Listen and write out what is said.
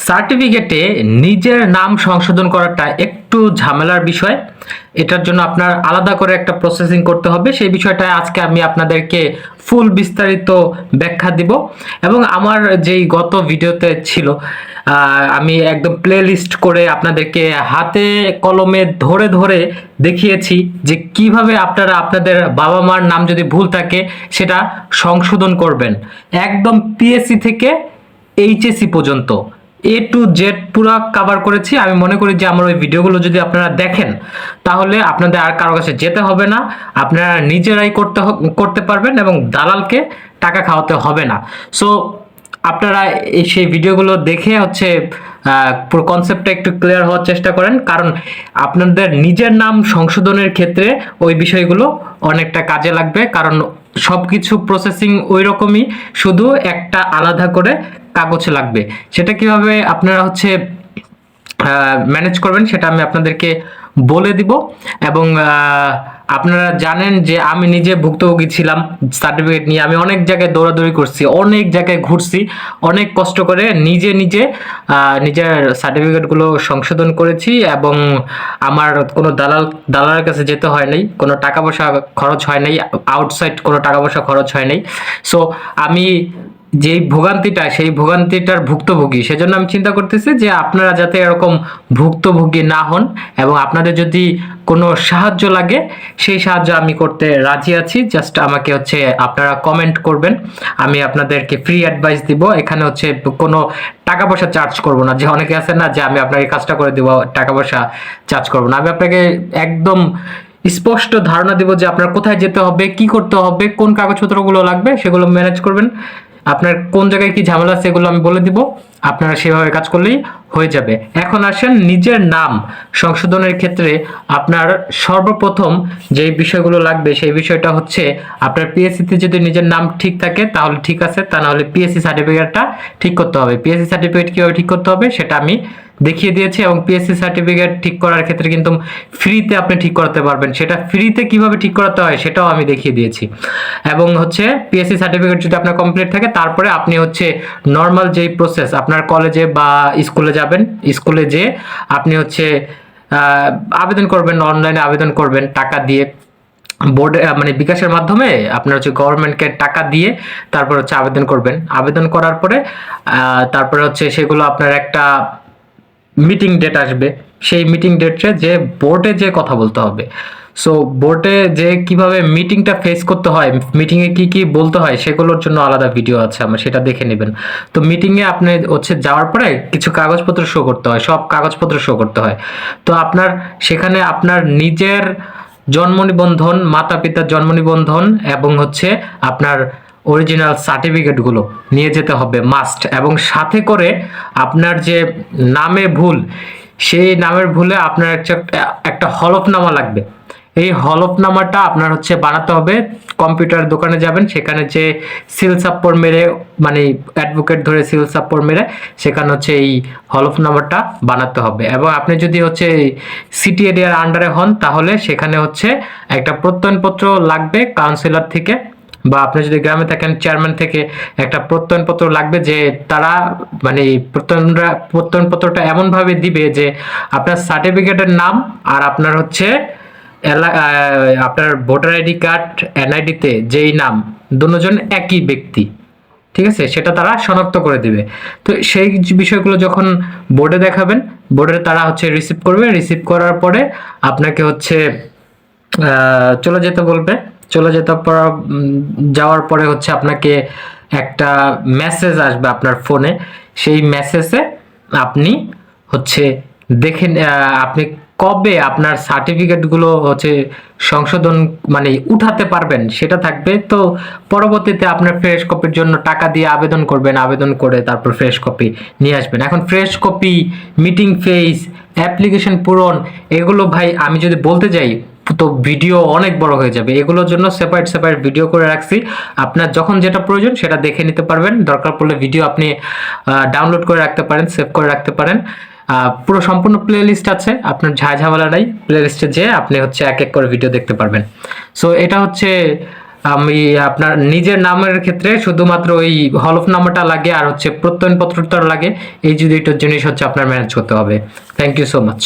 সার্টিফিকেটে নিজের নাম সংশোধন করাটা একটু ঝামেলার বিষয়। এটার জন্য আপনার আলাদা করে একটা প্রসেসিং করতে হবে। সেই বিষয়টা আজকে আমি আপনাদেরকে ফুল বিস্তারিত ব্যাখ্যা দিব। এবং আমার যেই গত ভিডিওতে ছিল, আমি একদম প্লে লিস্ট করে আপনাদেরকে হাতে কলমে ধরে ধরে দেখিয়েছি যে কিভাবে আপনারা আপনাদের বাবা মার নাম যদি ভুল থাকে সেটা সংশোধন করবেন, একদম পিএসসি থেকে এইচএসসি পর্যন্ত এ টু জেড পুরো কভার করেছি। আমি মনে করি যে আমার ওই ভিডিওগুলো যদি আপনারা দেখেন তাহলে আপনাদের আর কারো কাছে যেতে হবে না, আপনারা নিজেরাই করতে পারবেন এবং দালালকে টাকা খাওয়াতে হবে না। সো আপনারা সেই ভিডিওগুলো দেখে পুরো কনসেপ্টটা একটু ক্লিয়ার হওয়ার চেষ্টা করেন, কারণ আপনাদের নিজের নাম সংশোধনের ক্ষেত্রে ওই বিষয়গুলো অনেকটা কাজে লাগবে। কারণ সবকিছু প্রসেসিং ওই রকমই, শুধু একটা আলাদা করে কাগজ লাগবে। সেটা কিভাবে আপনারা ম্যানেজ করবেন সেটা আমি আপনাদেরকে বলে দিব। এবং আপনারা জানেন যে আমি নিজে ভুক্তভোগী ছিলাম সার্টিফিকেট নিয়ে। আমি অনেক জায়গায় দৌড়াদৌড়ি করছি, অনেক জায়গায় ঘুরছি, অনেক কষ্ট করে নিজে নিজে নিজের সার্টিফিকেটগুলো সংশোধন করেছি। এবং আমার কোনো দালালের কাছে যেতে হয় নাই, কোনো টাকা পয়সা খরচ হয় নাই, আউটসাইড কোনো টাকা পয়সা খরচ হয় নাই। সো আমি যেই ভোগান্তিটা, সেই ভোগান্তিটার ভুক্তভোগী, সেজন্য আমি চিন্তা করতেছি যে আপনারা যাতে এরকম ভুক্তভোগী না হন। এবং আপনাদের যদি কোনো সাহায্য লাগে সেই সাহায্য আমি করতে রাজি আছি। জাস্ট আমাকে আপনারা কমেন্ট করবেন, আমি আপনাদেরকে ফ্রি অ্যাডভাইস দিব। এখানে কোনো টাকা পয়সা চার্জ করব না, যে অনেকে আছে না যে আমি আপনাকে কাজটা করে দিব, টাকা পয়সা চার্জ করব না। আমি আপনাকে একদম স্পষ্ট ধারণা দিব যে আপনার কোথায় যেতে হবে, কি করতে হবে, কোন কাগজপত্রগুলো লাগবে সেগুলো ম্যানেজ করবেন। আপনার কোন জায়গায় কি ঝামেলা আছে এগুলো আমি বলে দিব, আপনারা সেভাবে কাজ করলেই হয়ে যাবে। এখন আসেন নিজের নাম সংশোধনের ক্ষেত্রে আপনার সর্বপ্রথম যে বিষয়গুলো লাগবে সেই বিষয়টা আপনার পিএসসি তে যদি নিজের নাম ঠিক থাকে তাহলে ঠিক আছে, তা না হলে পিএসসি সার্টিফিকেটটা ঠিক করতে হবে। পিএসসি সার্টিফিকেট কিভাবে ঠিক করতে হবে সেটা আমি দেখিয়ে দিয়েছি। এবং পিএসসি সার্টিফিকেট ঠিক করার ক্ষেত্রে কিন্তু ফ্রিতে আপনি ঠিক করাতে পারবেন। সেটা ফ্রিতে কিভাবে ঠিক করাতে হয় সেটাও আমি দেখিয়ে দিয়েছি। এবং পিএসসি সার্টিফিকেট যদি আপনার কমপ্লিট থাকে তারপরে আপনি নর্মাল যেই প্রসেস, আপনার কলেজে বা স্কুলে যাবেন, স্কুলে যেয়ে আপনি আবেদন করবেন, অনলাইনে আবেদন করবেন টাকা দিয়ে, বোর্ডে মানে বিকাশের মাধ্যমে আপনার গভর্নমেন্টকে টাকা দিয়ে তারপর আবেদন করবেন। আবেদন করার পরে তারপরে সেগুলো আপনার একটা মিটিং ডেট আসবে। সেই মিটিং ডেটে যে বোর্ডে যে কথা বলতে হবে। সো বোর্ডে যে কিভাবে মিটিংটা ফেস করতে হয়, মিটিং এ কি কি বলতে হয় সেগুলোর জন্য আলাদা ভিডিও আছে, আমরা সেটা দেখে নেবেন। তো মিটিং এ আপনি যাওয়ার পরে কিছু কাগজপত্র শো করতে হয়, সব কাগজপত্র শো করতে হয়। তো আপনার সেখানে আপনার নিজের জন্ম নিবন্ধন, মাতা পিতার জন্ম নিবন্ধন এবং আপনার অরিজিনাল সার্টিফিকেটগুলো নিয়ে যেতে হবে মাস্ট। এবং সাথে করে আপনার যে নামে ভুল, সেই নামের ভুলে আপনার একটা হলফনামা লাগবে। এই হলফনামাটা আপনার বানাতে হবে। কম্পিউটার দোকানে যাবেন, সেখানে যে সিল সাপ্পর মেরে, মানে অ্যাডভোকেট ধরে সিল সাপ্পর মেরে সেখানে এই হলফনামাটা বানাতে হবে। এবং আপনি যদি সিটি এরিয়ার আন্ডারে হন তাহলে সেখানে একটা প্রত্যয়নপত্র লাগবে কাউন্সিলর থেকে, বা আপনি যদি গ্রামে থাকেন চেয়ারম্যান থেকে একটা প্রত্যয়নপত্র লাগবে, যে তারা মানে প্রত্যয়নপত্রটা এমন ভাবে দিবে যে আপনার সার্টিফিকেটের নাম আর আপনার আপনার ভোটার আইডি কার্ড, এনআইডি তে যেই নাম, দুজন একই ব্যক্তি, ঠিক আছে, সেটা তারা শনাক্ত করে দিবে। তো সেই বিষয়গুলো যখন বোর্ডে দেখাবেন, বোর্ডে তারা রিসিভ করবে। রিসিভ করার পরে আপনাকে চলে যেতে বলবে। চলে যেতে যাওয়ার পরে আপনাকে একটা মেসেজ আসবে আপনার ফোনে। সেই মেসেজে আপনি দেখেন আপনি কবে আপনার সার্টিফিকেটগুলো সংশোধন মানে উঠাতে পারবেন সেটা থাকবে। তো পরবর্তীতে আপনার ফ্রেশ কপির জন্য টাকা দিয়ে আবেদন করবেন, আবেদন করে তারপর ফ্রেশ কপি নিয়ে আসবেন। এখন fresh copy, meeting face, application পূরণ, এগুলো ভাই আমি যদি বলতে যাই তো ভিডিও অনেক বড় হয়ে যাবে। এগুলোর জন্য সেপারেট ভিডিও করে রাখছি, আপনার যখন যেটা প্রয়োজন সেটা দেখে নিতে পারবেন। দরকার পড়লে ভিডিও আপনি ডাউনলোড করে রাখতে পারেন, সেভ করে রাখতে পারেন। পুরো সম্পূর্ণ প্লে লিস্ট আছে, আপনার ঝামেলা নাই। প্লে লিস্টে যেয়ে আপনি এক এক করে ভিডিও দেখতে পারবেন। সো এটা আমি আপনার নিজের নামের ক্ষেত্রে শুধুমাত্র ওই হলফনামাটা লাগে আর হচ্ছে প্রত্যয়নপত্রটা লাগে, এই যে দুইটা জিনিস হচ্ছে আপনার ম্যানেজ করতে হবে। Thank you so much.